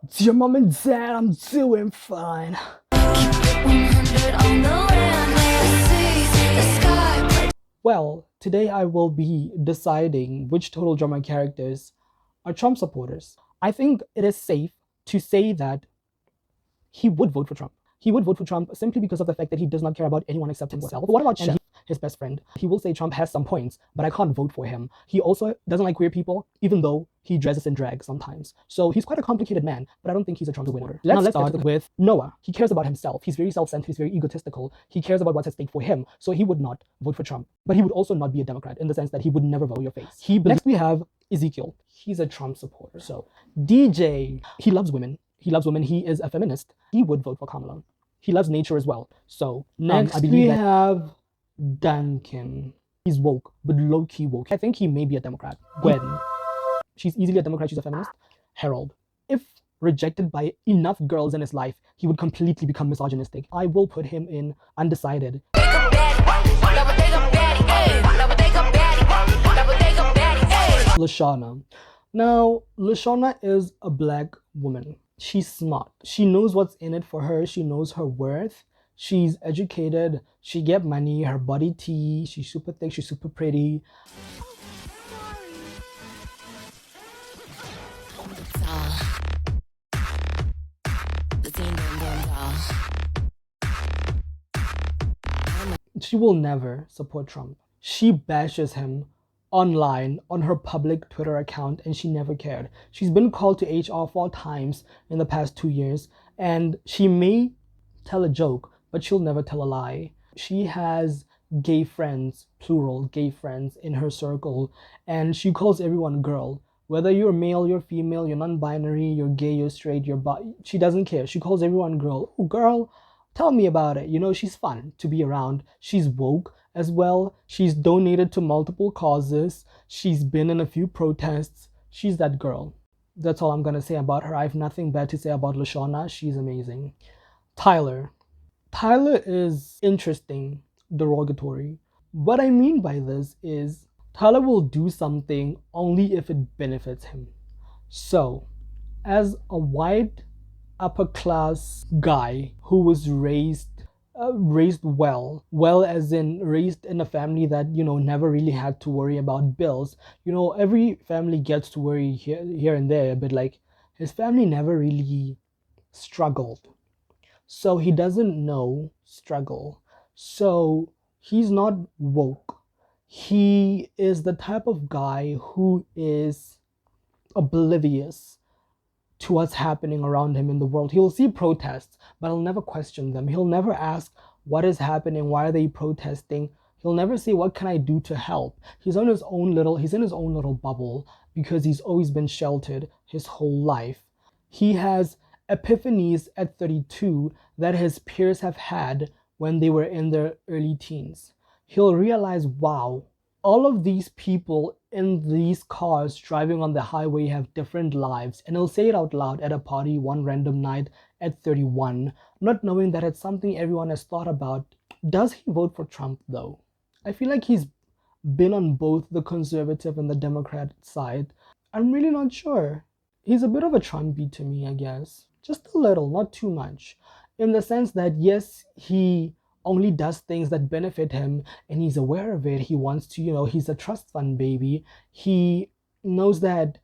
Dear mom and dad, I'm doing fine. Well, today I will be deciding which total drama characters are Trump supporters. I think it is safe to say that he would vote for Trump. He would vote for Trump simply because of the fact that he does not care about anyone except himself. But what about Chef, his best friend? He will say Trump has some points, but I can't vote for him. He also doesn't like queer people, even though he dresses in drag sometimes. So he's quite a complicated man, but I don't think he's a Trump winner. Let's start with Noah. He cares about himself. He's very self-centered. He's very egotistical. He cares about what's at stake for him. So he would not vote for Trump. But he would also not be a Democrat in the sense that he would never vote for your face. Next we have Ezekiel. He's a Trump supporter. So DJ, he loves women. He loves women. He is a feminist. He would vote for Kamala. He loves nature as well. So next I believe we have Duncan. He's woke, but low-key woke. I think he may be a Democrat. Gwen. She's easily a Democrat. She's a feminist. Harold. If rejected by enough girls in his life, he would completely become misogynistic. I will put him in undecided. Lashana. Now, Lashana is a black woman. She's smart. She knows what's in it for her. She knows her worth. She's educated. She get money. Her body tea. She's super thick. She's super pretty. She will never support Trump. She bashes him online on her public Twitter account, and she never cared. She's been called to HR 4 times in the past 2 years, and she may tell a joke, but she'll never tell a lie. She has gay friends, plural gay friends, in her circle, and she calls everyone girl. Whether you're male, you're female, you're non-binary, you're gay, you're straight, you're bi, she doesn't care. She calls everyone girl. Oh, girl, tell me about it. You know, she's fun to be around. She's woke as well. She's donated to multiple causes. She's been in a few protests. She's that girl. That's all I'm gonna say about her. I have nothing bad to say about Lashana. She's amazing. Tyler. Tyler is interesting, derogatory. What I mean by this is Tyler will do something only if it benefits him. So, as a white upper class guy who was raised well as in raised in a family that, you know, never really had to worry about bills. You know, every family gets to worry here and there, but like his family never really struggled, so he doesn't know struggle. So he's not woke. He is the type of guy who is oblivious to what's happening around him in the world. He'll see protests, but he'll never question them. He'll never ask what is happening, why are they protesting. He'll never say, what can I do to help? He's in his own little bubble because he's always been sheltered his whole life. He has epiphanies at 32 that his peers have had when they were in their early teens. He'll realize, wow, all of these people in these cars driving on the highway have different lives, and he'll say it out loud at a party one random night at 31, not knowing that it's something everyone has thought about. Does he vote for Trump though? I feel like he's been on both the conservative and the Democrat side. I'm really not sure. He's a bit of a Trumpy to me, I guess. Just a little, not too much. In the sense that, yes, he only does things that benefit him and he's aware of it. He wants to, you know, he's a trust fund baby. He knows that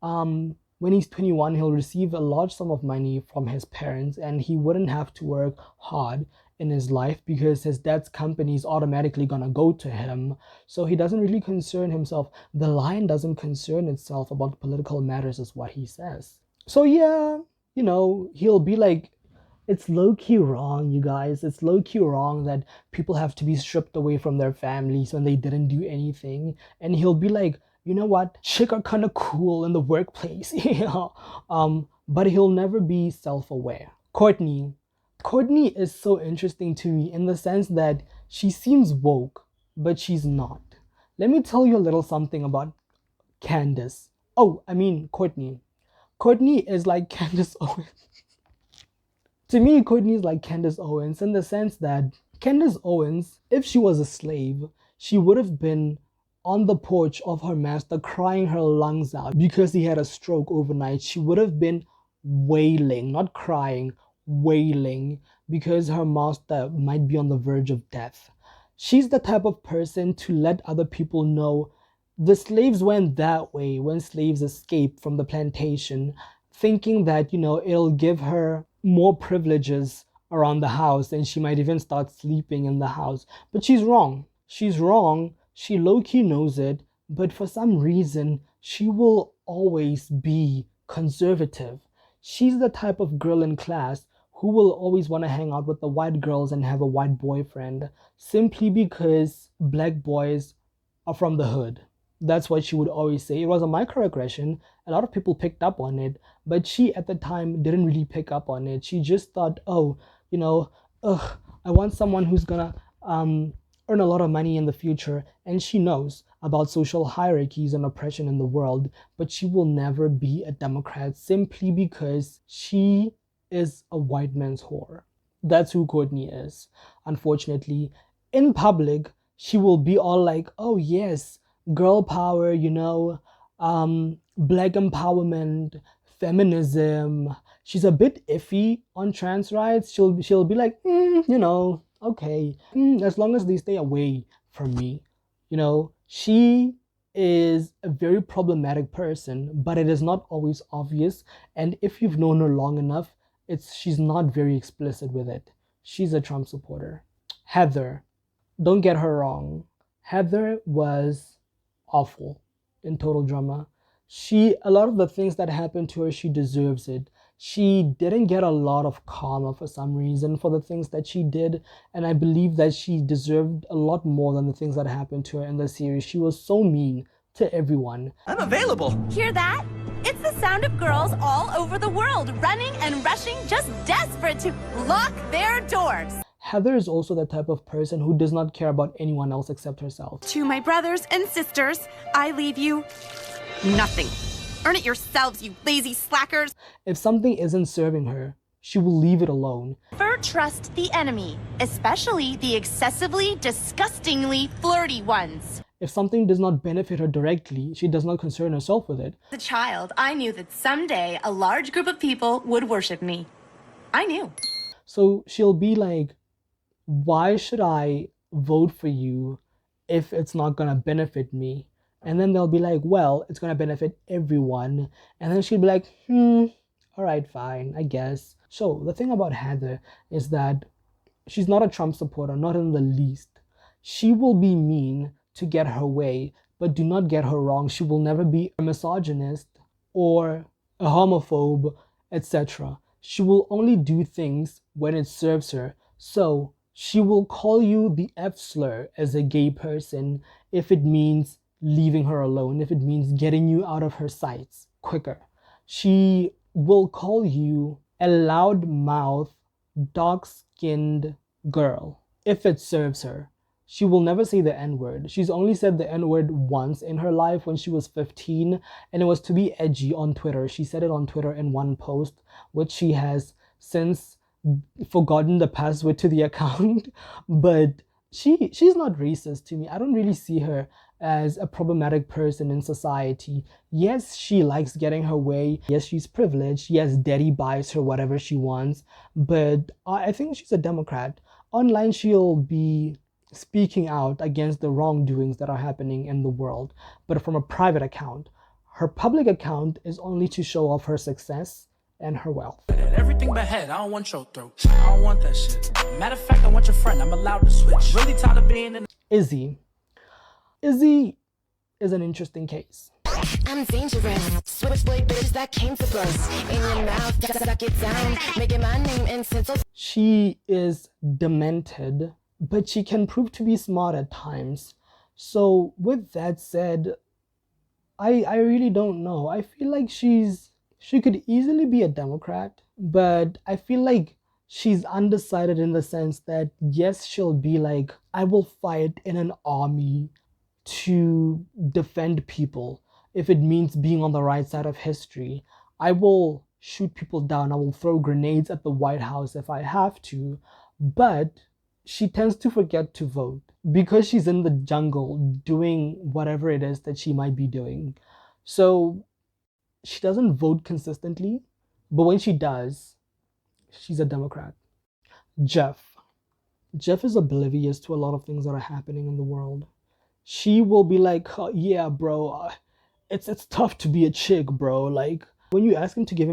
when he's 21, he'll receive a large sum of money from his parents and he wouldn't have to work hard in his life because his dad's company is automatically gonna go to him. So he doesn't really concern himself. The line doesn't concern itself about political matters is what he says. So yeah, you know, he'll be like, it's low-key wrong, you guys. It's low-key wrong that people have to be stripped away from their families when they didn't do anything. And he'll be like, you know what? Chick are kind of cool in the workplace. But he'll never be self-aware. Courtney. Courtney is so interesting to me in the sense that she seems woke, but she's not. Let me tell you a little something about Candace. Courtney. Courtney is like Candace Owens. To me, Courtney is like Candace Owens in the sense that Candace Owens, if she was a slave, she would have been on the porch of her master crying her lungs out because he had a stroke overnight. She would have been wailing, not crying, wailing, because her master might be on the verge of death. She's the type of person to let other people know the slaves went that way when slaves escaped from the plantation, thinking that, it'll give her more privileges around the house and she might even start sleeping in the house. But she's wrong. She's wrong. She low-key knows it, but for some reason, she will always be conservative. She's the type of girl in class who will always want to hang out with the white girls and have a white boyfriend simply because black boys are from the hood. That's what she would always say. It was a microaggression. A lot of people picked up on it, but she at the time didn't really pick up on it. She just thought, oh, I want someone who's gonna earn a lot of money in the future. And she knows about social hierarchies and oppression in the world, but she will never be a Democrat simply because she is a white man's whore. That's who Courtney is. Unfortunately, in public, she will be all like, oh yes, girl power, black empowerment, feminism. She's a bit iffy on trans rights. She'll be like, okay, as long as they stay away from me. She is a very problematic person, but it is not always obvious. And if you've known her long enough, she's not very explicit with it. She's a Trump supporter. Heather, don't get her wrong. Heather was awful in Total Drama. A lot of the things that happened to her, she deserves it. She didn't get a lot of karma for some reason for the things that she did, and I believe that she deserved a lot more than the things that happened to her in the series. She was so mean to everyone. I'm available. Hear that? It's the sound of girls all over the world, running and rushing, just desperate to lock their doors. Heather is also the type of person who does not care about anyone else except herself. To my brothers and sisters, I leave you nothing. Earn it yourselves, you lazy slackers. If something isn't serving her, she will leave it alone. Never trust the enemy, especially the excessively, disgustingly flirty ones. If something does not benefit her directly, she does not concern herself with it. As a child, I knew that someday a large group of people would worship me. I knew. So she'll be like, why should I vote for you if it's not gonna benefit me? And then they'll be like, well, it's gonna benefit everyone. And then she'll be like, all right, fine, I guess. So the thing about Heather is that she's not a Trump supporter, not in the least. She will be mean to get her way, but do not get her wrong. She will never be a misogynist or a homophobe, etc. She will only do things when it serves her. So she will call you the F slur as a gay person if it means leaving her alone, if it means getting you out of her sights quicker. She will call you a loudmouth, dark-skinned girl if it serves her. She will never say the N-word. She's only said the N-word once in her life when she was 15, and it was to be edgy on Twitter. She said it on Twitter in one post, which she has since forgotten the password to the account. But she's not racist to me. I don't really see her as a problematic person in society. Yes, she likes getting her way. Yes, she's privileged. Yes, daddy buys her whatever she wants. But I think she's a Democrat. Online, she'll be speaking out against the wrongdoings that are happening in the world, but from a private account. Her public account is only to show off her success and her wealth. Everything but head, I don't want your throat. I don't want that shit. Matter of fact, I want your friend. I'm allowed to switch. Really tired of being in. Izzy is an interesting case. I'm dangerous. Switchblade bitch that came to bust. In your mouth, suck it down. Making my name incense. She is demented, but she can prove to be smart at times. So with that said, I really don't know. I feel like she could easily be a Democrat, but I feel like she's undecided in the sense that yes, she'll be like, I will fight in an army to defend people if it means being on the right side of history. I will shoot people down. I will throw grenades at the White House if I have to. But she tends to forget to vote because she's in the jungle doing whatever it is that she might be doing. So she doesn't vote consistently. But when she does, she's a Democrat. Jeff. Jeff is oblivious to a lot of things that are happening in the world. She will be like, "Oh, yeah, bro, it's tough to be a chick, bro." Like when you ask him to give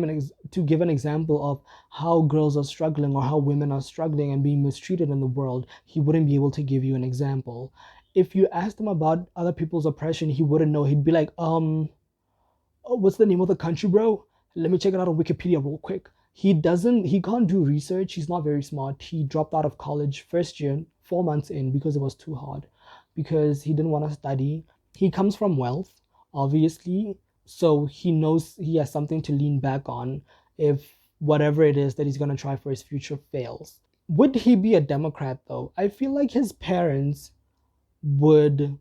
an example of how girls are struggling or how women are struggling and being mistreated in the world, he wouldn't be able to give you an example. If you asked him about other people's oppression, he wouldn't know. He'd be like, oh, what's the name of the country, bro? Let me check it out on Wikipedia real quick. He can't do research. He's not very smart. He dropped out of college first year, 4 months in, because it was too hard, because he didn't want to study. He comes from wealth, obviously, so he knows he has something to lean back on if whatever it is that he's going to try for his future fails. Would he be a Democrat though? I feel like his parents would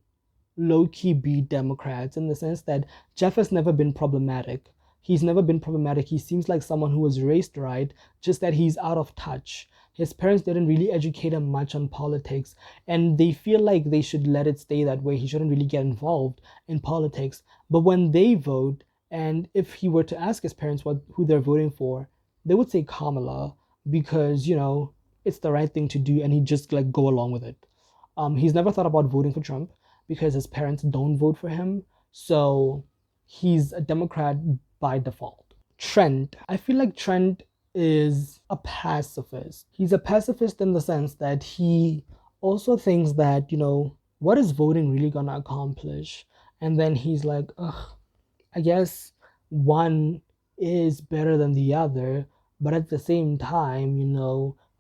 low-key be Democrats in the sense that Jeff has never been problematic. He's never been problematic. He seems like someone who was raised right, just that he's out of touch. His parents didn't really educate him much on politics, and they feel like they should let it stay that way. He shouldn't really get involved in politics. But when they vote, and if he were to ask his parents who they're voting for, they would say Kamala because, it's the right thing to do, and he'd just like go along with it. He's never thought about voting for Trump because his parents don't vote for him. So he's a Democrat by default. Trent. I feel like Trent is a pacifist. He's a pacifist in the sense that he also thinks that, what is voting really gonna accomplish? And then he's like, ugh, I guess one is better than the other, but at the same time,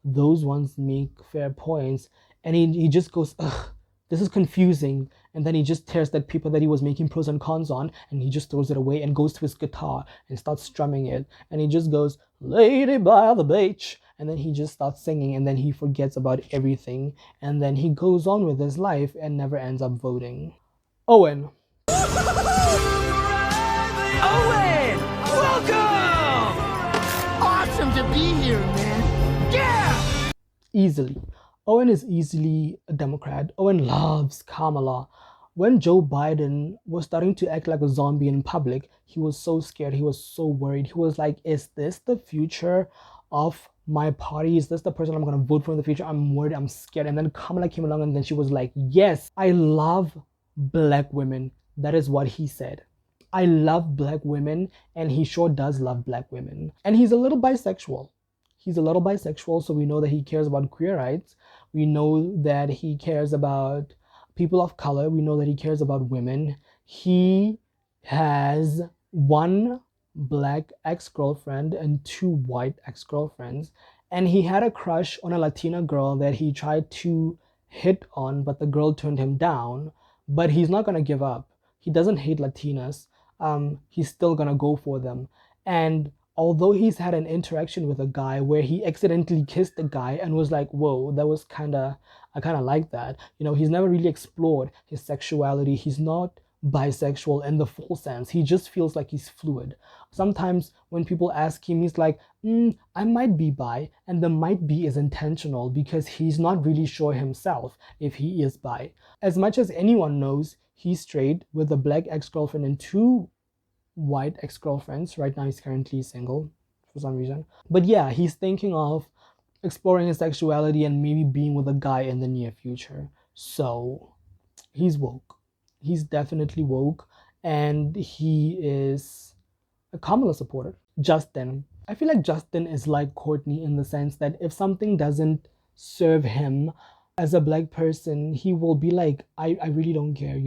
those ones make fair points. And he just goes, ugh, this is confusing. And then he just tears that paper that he was making pros and cons on, and he just throws it away and goes to his guitar and starts strumming it. And he just goes, Lady by the beach. And then he just starts singing, and then he forgets about everything. And then he goes on with his life and never ends up voting. Owen. Owen! Welcome! Awesome to be here, man. Yeah! Easily. Owen is easily a Democrat. Owen loves Kamala. When Joe Biden was starting to act like a zombie in public, he was so scared. He was so worried. He was like, is this the future of my party? Is this the person I'm going to vote for in the future? I'm worried. I'm scared. And then Kamala came along, and then she was like, yes, I love black women. That is what he said. I love black women, and he sure does love black women. And he's a little bisexual. So we know that he cares about queer rights. We know that he cares about people of color. We know that he cares about women. He has one black ex-girlfriend and two white ex-girlfriends. And he had a crush on a Latina girl that he tried to hit on, but the girl turned him down. But he's not going to give up. He doesn't hate Latinas. He's still going to go for them. And although he's had an interaction with a guy where he accidentally kissed a guy and was like, whoa, that was I kind of like that. He's never really explored his sexuality. He's not bisexual in the full sense. He just feels like he's fluid. Sometimes when people ask him, he's like, I might be bi, and the might be is intentional because he's not really sure himself if he is bi. As much as anyone knows, he's straight with a black ex-girlfriend and two white ex-girlfriends. Right now he's currently single for some reason. But yeah, he's thinking of exploring his sexuality and maybe being with a guy in the near future. So he's woke. He's definitely woke, and he is a Kamala supporter. Justin. I feel like Justin is like Courtney in the sense that if something doesn't serve him as a black person, he will be like, I really don't care,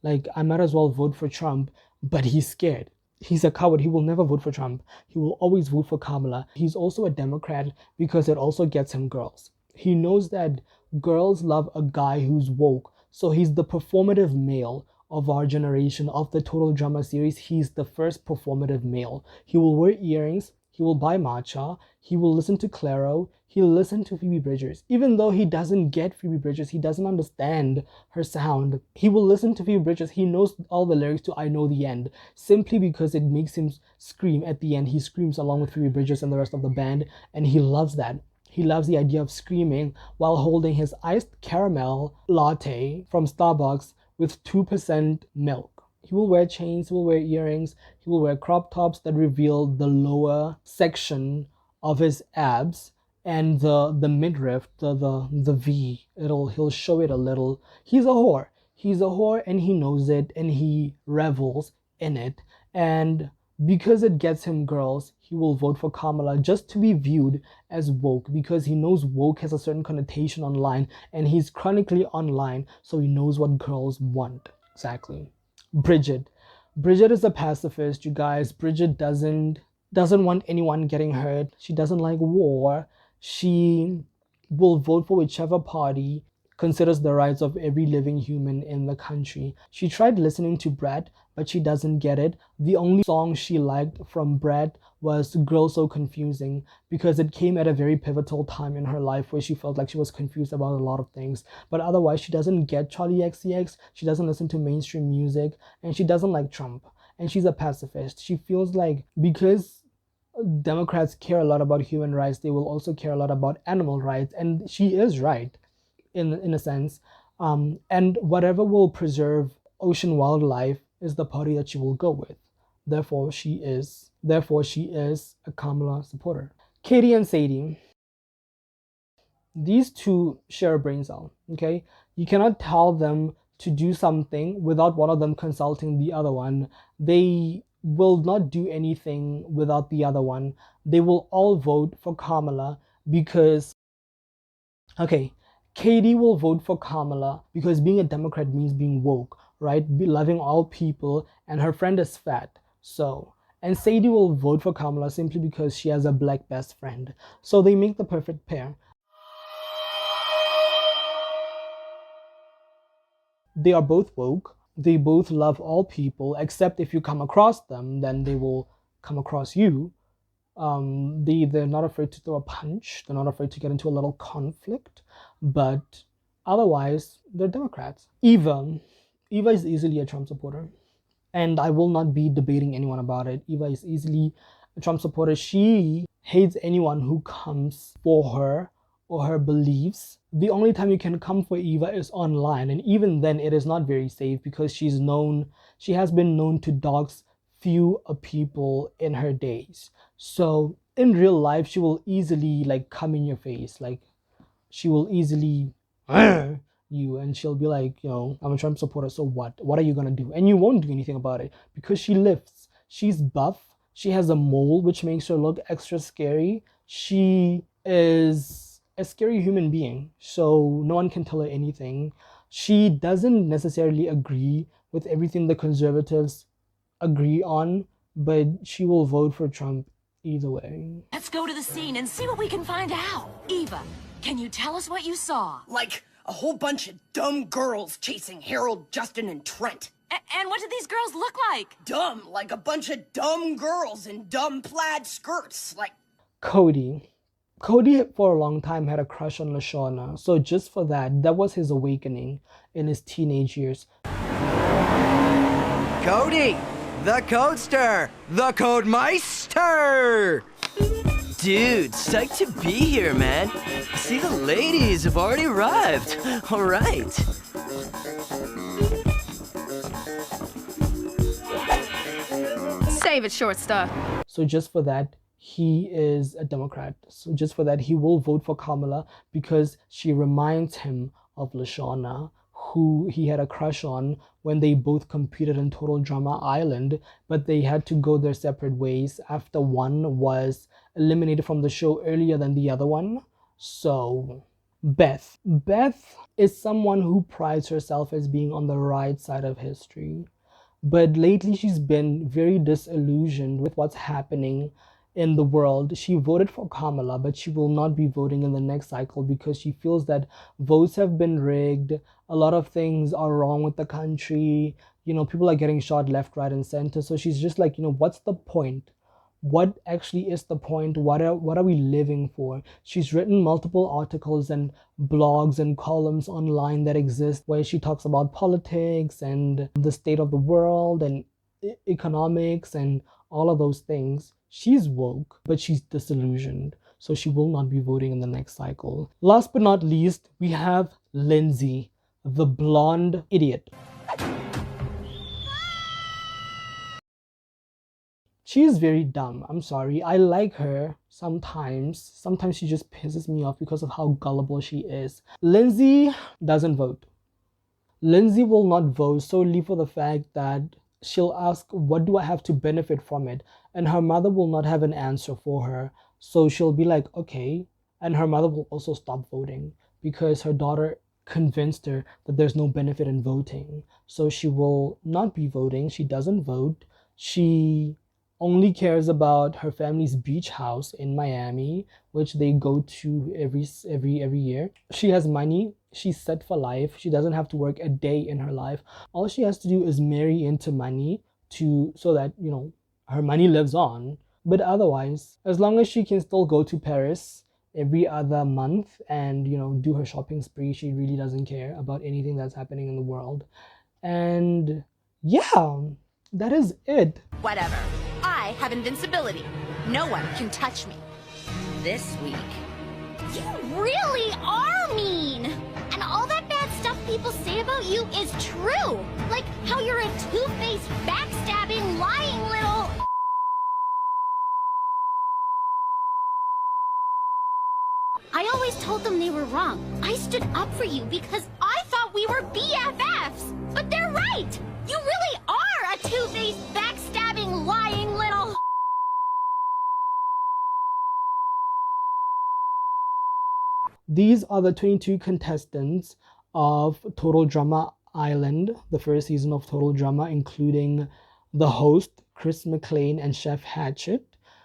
like I might as well vote for Trump. But he's scared. He's a coward. He will never vote for Trump. He will always vote for Kamala. He's also a Democrat because it also gets him girls. He knows that girls love a guy who's woke. So he's the performative male of our generation, of the Total Drama series. He's the first performative male. He will wear earrings. He will buy matcha. He will listen to Claro. He'll listen to Phoebe Bridgers. Even though he doesn't get Phoebe Bridgers, he doesn't understand her sound, he will listen to Phoebe Bridgers. He knows all the lyrics to I Know the End, simply because it makes him scream at the end. He screams along with Phoebe Bridgers and the rest of the band, and he loves that. He loves the idea of screaming while holding his iced caramel latte from Starbucks with 2% milk. He will wear chains, he will wear earrings, he will wear crop tops that reveal the lower section of his abs, and the midriff, the V. He'll show it a little. He's a whore. He's a whore, and he knows it, and he revels in it. And because it gets him girls, he will vote for Kamala just to be viewed as woke, because he knows woke has a certain connotation online, and he's chronically online, so he knows what girls want. Exactly. Bridget. Bridget is a pacifist, you guys. Bridget doesn't want anyone getting hurt. She doesn't like war. She will vote for whichever party considers the rights of every living human in the country. She tried listening to Brett, but she doesn't get it. The only song she liked from Brett was Girl So Confusing, because it came at a very pivotal time in her life where she felt like she was confused about a lot of things. But otherwise, she doesn't get Charlie XCX, she doesn't listen to mainstream music, and she doesn't like Trump. And she's a pacifist. She feels like because Democrats care a lot about human rights, they will also care a lot about animal rights. And she is right in a sense. And whatever will preserve ocean wildlife is the party that she will go with. Therefore, she is a Kamala supporter. Katie and Sadie. These two share a brain cell, okay? You cannot tell them to do something without one of them consulting the other one. They will not do anything without the other one. They will all vote for Kamala because, okay, Katie will vote for Kamala because being a Democrat means being woke, right? Loving all people, and her friend is fat. So, and Sadie will vote for Kamala simply because she has a black best friend. So they make the perfect pair. They are both woke. They both love all people, except if you come across them, then they will come across you. They're not afraid to throw a punch. They're not afraid to get into a little conflict. But otherwise, they're Democrats. Eva is easily a Trump supporter. And I will not be debating anyone about it. Eva is easily a Trump supporter. She hates anyone who comes for her or her beliefs. The only time you can come for Eva is online, and even then it is not very safe because she has been known to dox few people in her days. So in real life, she will easily like come in your face, like she will easily you, and she'll be like, I'm a Trump supporter, so what are you gonna do? And you won't do anything about it because she lifts. She's buff, she has a mole which makes her look extra scary. She is a scary human being, so no one can tell her anything. She doesn't necessarily agree with everything the conservatives agree on, but she will vote for Trump either way. Let's go to the scene and see what we can find out. Eva, can you tell us what you saw? Like a whole bunch of dumb girls chasing Harold, Justin, and Trent. And what did these girls look like? Dumb, like a bunch of dumb girls in dumb plaid skirts, like... Cody for a long time had a crush on LaShawna, so just for that was his awakening in his teenage years. Cody, the Codester, the Codemeister! Dude, psyched to be here, man. See, the ladies have already arrived. All right. Save it, short stuff. So just for that, he is a Democrat. So just for that, he will vote for Kamala because she reminds him of LaShawna, who he had a crush on when they both competed in Total Drama Island, but they had to go their separate ways after one was eliminated from the show earlier than the other one. So Beth is someone who prides herself as being on the right side of history, but lately she's been very disillusioned with what's happening in the world. She voted for Kamala, but she will not be voting in the next cycle because she feels that votes have been rigged. A lot of things are wrong with the country. People are getting shot left, right, and center. So she's just like, what's the point? What actually is the point? What are we living for? She's written multiple articles and blogs and columns online that exist where she talks about politics and the state of the world and economics and all of those things. She's woke, but she's disillusioned, so she will not be voting in the next cycle. Last but not least, we have Lindsay, the blonde idiot. She is very dumb. I'm sorry. I like her sometimes. Sometimes she just pisses me off because of how gullible she is. Lindsay doesn't vote. Lindsay will not vote solely for the fact that she'll ask, what do I have to benefit from it? And her mother will not have an answer for her. So she'll be like, okay. And her mother will also stop voting because her daughter convinced her that there's no benefit in voting. So she will not be voting. She doesn't vote. She only cares about her family's beach house in Miami, which they go to every year. She has money. She's set for life. She doesn't have to work a day in her life. All she has to do is marry into money to so that, you know, her money lives on. But otherwise, as long as she can still go to Paris every other month and, you know, do her shopping spree, she really doesn't care about anything that's happening in the world. And yeah, that is it. Whatever. I have invincibility. No one can touch me. This week. You really are mean! And all that bad stuff people say about you is true! Like how you're a two-faced, backstabbing, lying little... I always told them they were wrong. I stood up for you because I thought we were BFFs! But they're right! You really are a two-faced, backstabbing, lying little... These are the 22 contestants of Total Drama Island, the first season of Total Drama, including the host, Chris McLean, and Chef Hatchet.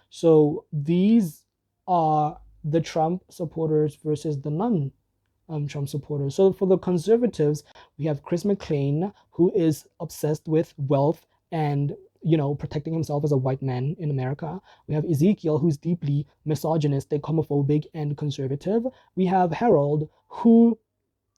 So these are the Trump supporters versus the non-Trump supporters. So for the conservatives, we have Chris McLean, who is obsessed with wealth and, you know, protecting himself as a white man in America. We have Ezekiel, who's deeply misogynistic, homophobic, and conservative. We have Harold, who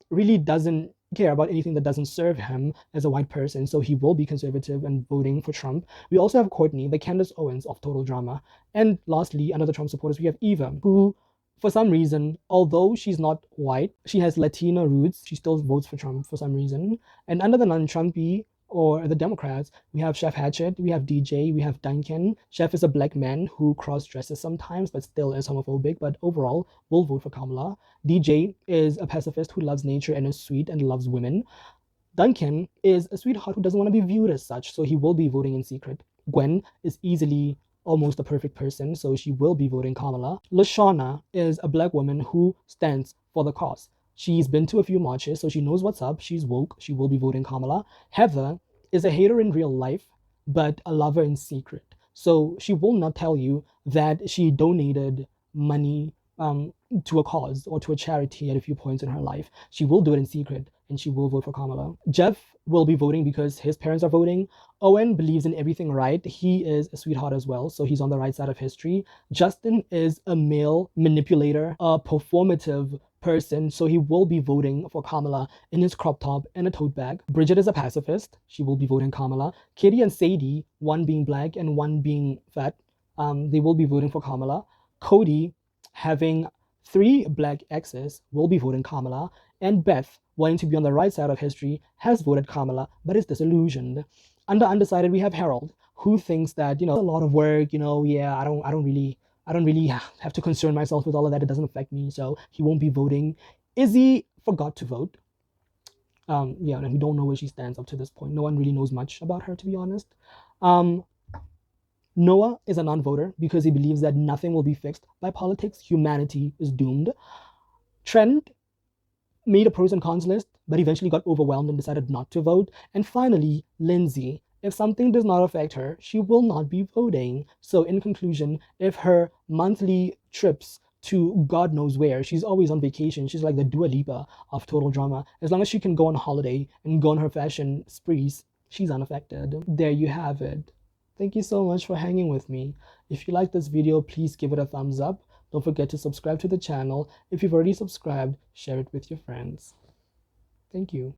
really doesn't care about anything that doesn't serve him as a white person, so he will be conservative and voting for Trump. We also have Courtney, the Candace Owens of Total Drama. And lastly, under the Trump supporters, we have Eva, who, for some reason, although she's not white, she has Latina roots, she still votes for Trump for some reason. And under the non-Trumpy, or the Democrats, we have Chef Hatchet, we have DJ, we have Duncan. Chef is a black man who cross-dresses sometimes, but still is homophobic, but overall will vote for Kamala. DJ is a pacifist who loves nature and is sweet and loves women. Duncan is a sweetheart who doesn't want to be viewed as such, so he will be voting in secret. Gwen is easily almost a perfect person, so she will be voting Kamala. Lashana is a black woman who stands for the cause. She's been to a few marches, so she knows what's up. She's woke. She will be voting Kamala. Heather is a hater in real life, but a lover in secret. So she will not tell you that she donated money to a cause or to a charity at a few points in her life. She will do it in secret, and she will vote for Kamala. Jeff will be voting because his parents are voting. Owen believes in everything right. He is a sweetheart as well, so he's on the right side of history. Justin is a male manipulator, a performative person, so he will be voting for Kamala in his crop top and a tote bag. Bridget is a pacifist. She will be voting Kamala. Katie and Sadie, one being black and one being fat, they will be voting for Kamala. Cody, having 3 black exes, will be voting Kamala. And Beth, wanting to be on the right side of history, has voted Kamala, but is disillusioned. Under undecided, we have Harold, who thinks that, you know, a lot of work, you know, yeah, I don't really have to concern myself with all of that. It doesn't affect me, so he won't be voting. Izzy forgot to vote. Yeah, and we don't know where she stands up to this point. No one really knows much about her, to be honest. Noah is a non-voter because he believes that nothing will be fixed by politics. Humanity is doomed. Trent made a pros and cons list, but eventually got overwhelmed and decided not to vote. And finally, Lindsay. If something does not affect her, she will not be voting. So in conclusion, if her monthly trips to God knows where, she's always on vacation, she's like the Dua Lipa of Total Drama. As long as she can go on holiday and go on her fashion sprees, she's unaffected. There you have it. Thank you so much for hanging with me. If you like this video, please give it a thumbs up. Don't forget to subscribe to the channel. If you've already subscribed, share it with your friends. Thank you.